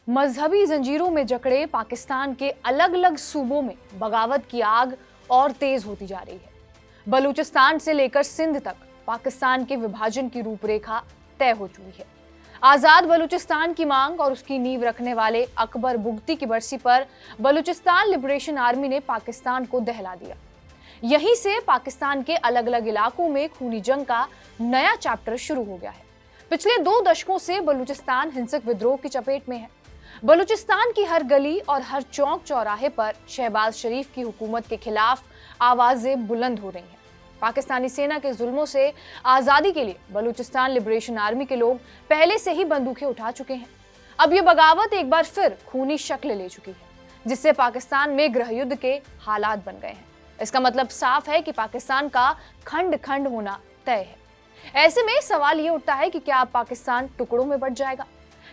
मजहबी जंजीरों में जकड़े पाकिस्तान के अलग अलग सूबों में बगावत की आग और तेज होती जा रही है। बलूचिस्तान से लेकर सिंध तक पाकिस्तान के विभाजन की रूपरेखा तय हो चुकी है। आजाद बलूचिस्तान की मांग और उसकी नींव रखने वाले अकबर बुगटी की बरसी पर बलूचिस्तान लिबरेशन आर्मी ने पाकिस्तान को दहला दिया। यहीं से पाकिस्तान के अलग अलग इलाकों में खूनी जंग का नया चैप्टर शुरू हो गया है। पिछले 2 दशकों से बलूचिस्तान हिंसक विद्रोह की चपेट में है। बलूचिस्तान की हर गली और हर चौक चौराहे पर शहबाज शरीफ की हुकूमत के खिलाफ आवाजें बुलंद हो रही हैं। पाकिस्तानी सेना के जुल्मों से आजादी के लिए बलूचिस्तान लिबरेशन आर्मी के लोग पहले से ही बंदूकें उठा चुके हैं। अब ये बगावत एक बार फिर खूनी शक्ल ले चुकी है, जिससे पाकिस्तान में गृह युद्ध के हालात बन गए हैं। इसका मतलब साफ है कि पाकिस्तान का खंड खंड होना तय है। ऐसे में सवाल ये उठता है कि क्या अब पाकिस्तान टुकड़ों में बंट जाएगा?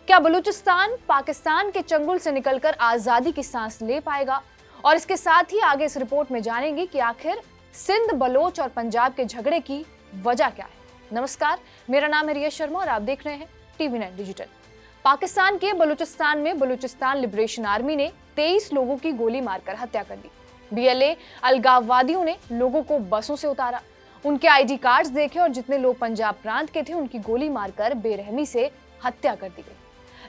क्या बलूचिस्तान पाकिस्तान के चंगुल से निकलकर आजादी की सांस ले पाएगा? और इसके साथ ही आगे इस रिपोर्ट में जानेंगे कि आखिर सिंध, बलोच और पंजाब के झगड़े की वजह क्या है। नमस्कार, मेरा नाम है रिया शर्मा और आप देख रहे हैं TV9 डिजिटल। पाकिस्तान के बलूचिस्तान में बलूचिस्तान लिबरेशन आर्मी ने 23 लोगों की गोली मारकर हत्या कर दी। BLA अलगाववादियों ने लोगों को बसों से उतारा, उनके ID कार्ड्स देखे और जितने लोग पंजाब प्रांत के थे उनकी गोली मारकर बेरहमी से हत्या कर दी गई।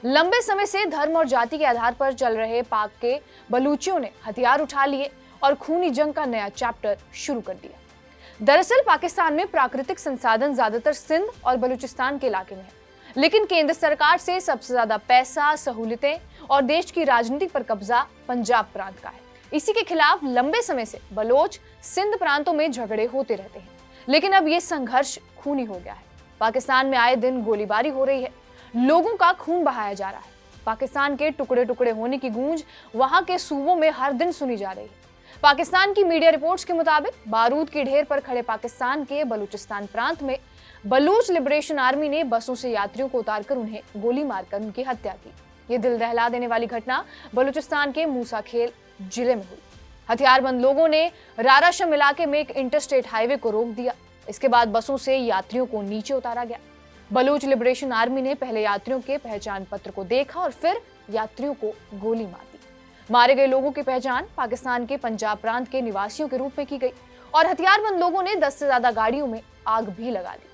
लंबे समय से धर्म और जाति के आधार पर चल रहे पाक के बलूचियों ने हथियार उठा लिए और खूनी जंग का नया चैप्टर शुरू कर दिया। दरअसल पाकिस्तान में प्राकृतिक संसाधन ज्यादातर सिंध और बलूचिस्तान के इलाके में है, लेकिन केंद्र सरकार से सबसे ज्यादा पैसा, सहूलियतें और देश की राजनीति पर कब्जा पंजाब प्रांत का है। इसी के खिलाफ लंबे समय से बलोच, सिंध प्रांतों में झगड़े होते रहते हैं, लेकिन अब ये संघर्ष खूनी हो गया है। पाकिस्तान में आए दिन गोलीबारी हो रही है, लोगों का खून बहाया जा रहा है। पाकिस्तान के टुकड़े टुकड़े होने की गूंज वहां के सूबों में हर दिन सुनी जा रही है। पाकिस्तान की मीडिया रिपोर्ट्स के मुताबिक बारूद के ढेर पर खड़े पाकिस्तान के बलूचिस्तान प्रांत में बलूच लिबरेशन आर्मी ने बसों से यात्रियों को उतारकर उन्हें गोली मारकर उनकी हत्या की। ये दिल दहला देने वाली घटना बलूचिस्तान के मूसा खेल जिले में हुई। हथियारबंद लोगों ने राराशम इलाके में एक इंटरस्टेट हाईवे को रोक दिया। इसके बाद बसों से यात्रियों को नीचे उतारा गया। बलूच लिबरेशन आर्मी ने पहले यात्रियों के पहचान पत्र को देखा और फिर यात्रियों को गोली मार दी। मारे गए लोगों की पहचान पाकिस्तान के पंजाब प्रांत के निवासियों के रूप में की गई और हथियारबंद लोगों ने 10 से ज्यादा गाड़ियों में आग भी लगा दी।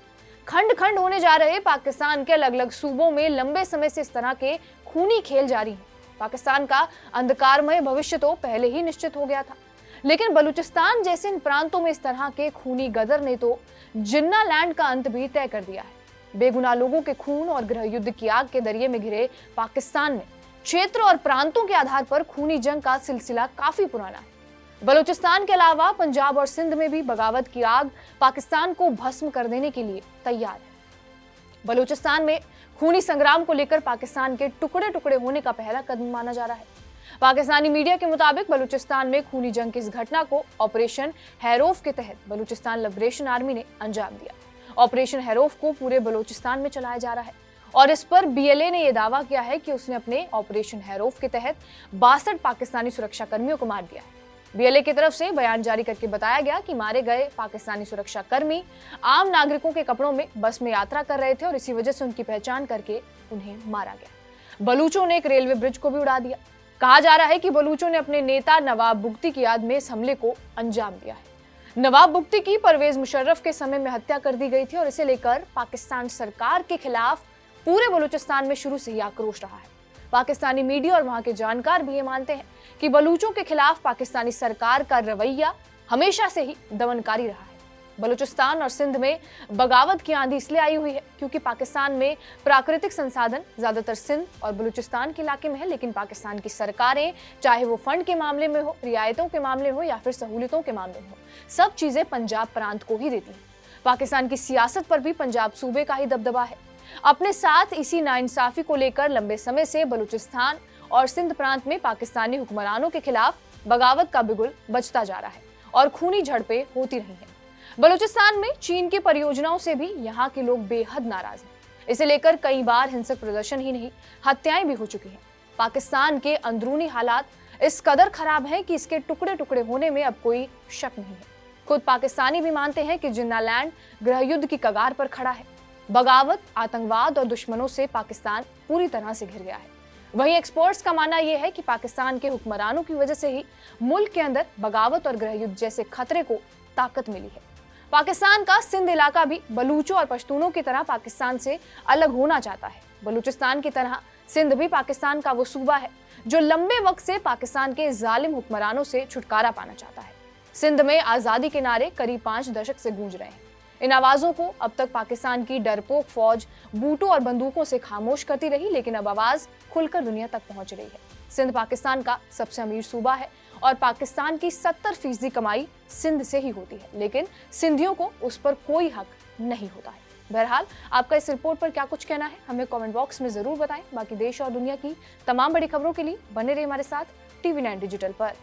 खंड खंड होने जा रहे पाकिस्तान के अलग अलग सूबों में लंबे समय से इस तरह के खूनी खेल जारी हैं। पाकिस्तान का अंधकारमय भविष्य तो पहले ही निश्चित हो गया था, लेकिन बलूचिस्तान जैसे इन प्रांतों में इस तरह के खूनी गदर ने तो जिन्ना लैंड का अंत भी तय कर दिया है। बेगुनाह लोगों के खून और गृह युद्ध की आग के दरिये में घिरे पाकिस्तान में क्षेत्र और प्रांतों के आधार पर खूनी जंग का सिलसिला काफी पुराना है। बलूचिस्तान के अलावा पंजाब और सिंध में भी बगावत की आग पाकिस्तान को भस्म कर देने के लिए तैयार है। बलूचिस्तान में खूनी संग्राम को लेकर पाकिस्तान के टुकड़े टुकड़े होने का पहला कदम माना जा रहा है। पाकिस्तानी मीडिया के मुताबिक बलूचिस्तान में खूनी जंग की इस घटना को ऑपरेशन हैरोफ के तहत बलूचिस्तान लिबरेशन आर्मी ने अंजाम दिया। ऑपरेशन हैरोफ को पूरे बलूचिस्तान में चलाया जा रहा है और इस पर BLA ने यह दावा किया है कि उसने अपने ऑपरेशन हैरोफ के तहत 62 पाकिस्तानी सुरक्षा कर्मियों को मार दिया है। BLA की तरफ से बयान जारी करके बताया गया कि मारे गए पाकिस्तानी सुरक्षा कर्मी आम नागरिकों के कपड़ों में बस में यात्रा कर रहे थे और इसी वजह से उनकी पहचान करके उन्हें मारा गया। बलूचों ने एक रेलवे ब्रिज को भी उड़ा दिया। कहा जा रहा है कि बलूचों ने अपने नेता नवाब बुगटी की याद में इस हमले को अंजाम दिया है। नवाब बुगटी की परवेज मुशर्रफ के समय में हत्या कर दी गई थी और इसे लेकर पाकिस्तान सरकार के खिलाफ पूरे बलूचिस्तान में शुरू से ही आक्रोश रहा है। पाकिस्तानी मीडिया और वहां के जानकार भी ये मानते हैं कि बलूचों के खिलाफ पाकिस्तानी सरकार का रवैया हमेशा से ही दमनकारी रहा है। बलूचिस्तान और सिंध में बगावत की आंधी इसलिए आई हुई है क्योंकि पाकिस्तान में प्राकृतिक संसाधन ज्यादातर सिंध और बलूचिस्तान के इलाके में है, लेकिन पाकिस्तान की सरकारें, चाहे वो फंड के मामले में हो, रियायतों के मामले हो या फिर सहूलियतों के मामले में हो, सब चीजें पंजाब प्रांत को ही देती हैं। पाकिस्तान की सियासत पर भी पंजाब सूबे का ही दबदबा है। अपने साथ इसी नाइंसाफी को लेकर लंबे समय से बलूचिस्तान और सिंध प्रांत में पाकिस्तानी हुक्मरानों के खिलाफ बगावत का बिगुल बजता जा रहा है और खूनी झड़पें होती रही हैं। बलूचिस्तान में चीन की परियोजनाओं से भी यहाँ के लोग बेहद नाराज हैं। इसे लेकर कई बार हिंसक प्रदर्शन ही नहीं, हत्याएं भी हो चुकी हैं। पाकिस्तान के अंदरूनी हालात इस कदर खराब हैं कि इसके टुकड़े टुकड़े होने में अब कोई शक नहीं है। खुद पाकिस्तानी भी मानते हैं कि जिन्ना लैंड गृह युद्ध की कगार पर खड़ा है। बगावत, आतंकवाद और दुश्मनों से पाकिस्तान पूरी तरह से घिर गया है। वहीं एक्सपर्ट्स का मानना यह है कि पाकिस्तान के हुक्मरानों की वजह से ही मुल्क के अंदर बगावत और गृहयुद्ध जैसे खतरे को ताकत मिली है। पाकिस्तान का सिंध इलाका भी बलूचों और पश्तूनों की तरह पाकिस्तान से अलग होना चाहता है। बलूचिस्तान की तरह सिंध भी पाकिस्तान का वो सूबा है जो लंबे वक्त से पाकिस्तान के जालिम हुक्मरानों से छुटकारा पाना चाहता है। सिंध में आजादी के नारे करीब 5 दशक से गूंज रहे हैं। इन आवाजों को अब तक पाकिस्तान की डरपोक फौज बूटों और बंदूकों से खामोश करती रही, लेकिन अब आवाज खुलकर दुनिया तक पहुंच रही है। सिंध पाकिस्तान का सबसे अमीर सूबा है और पाकिस्तान की 70% कमाई सिंध से ही होती है, लेकिन सिंधियों को उस पर कोई हक नहीं होता है। बहरहाल, आपका इस रिपोर्ट पर क्या कुछ कहना है हमें कमेंट बॉक्स में जरूर बताएं। बाकी देश और दुनिया की तमाम बड़ी खबरों के लिए बने रहिए हमारे साथ TV9 डिजिटल पर।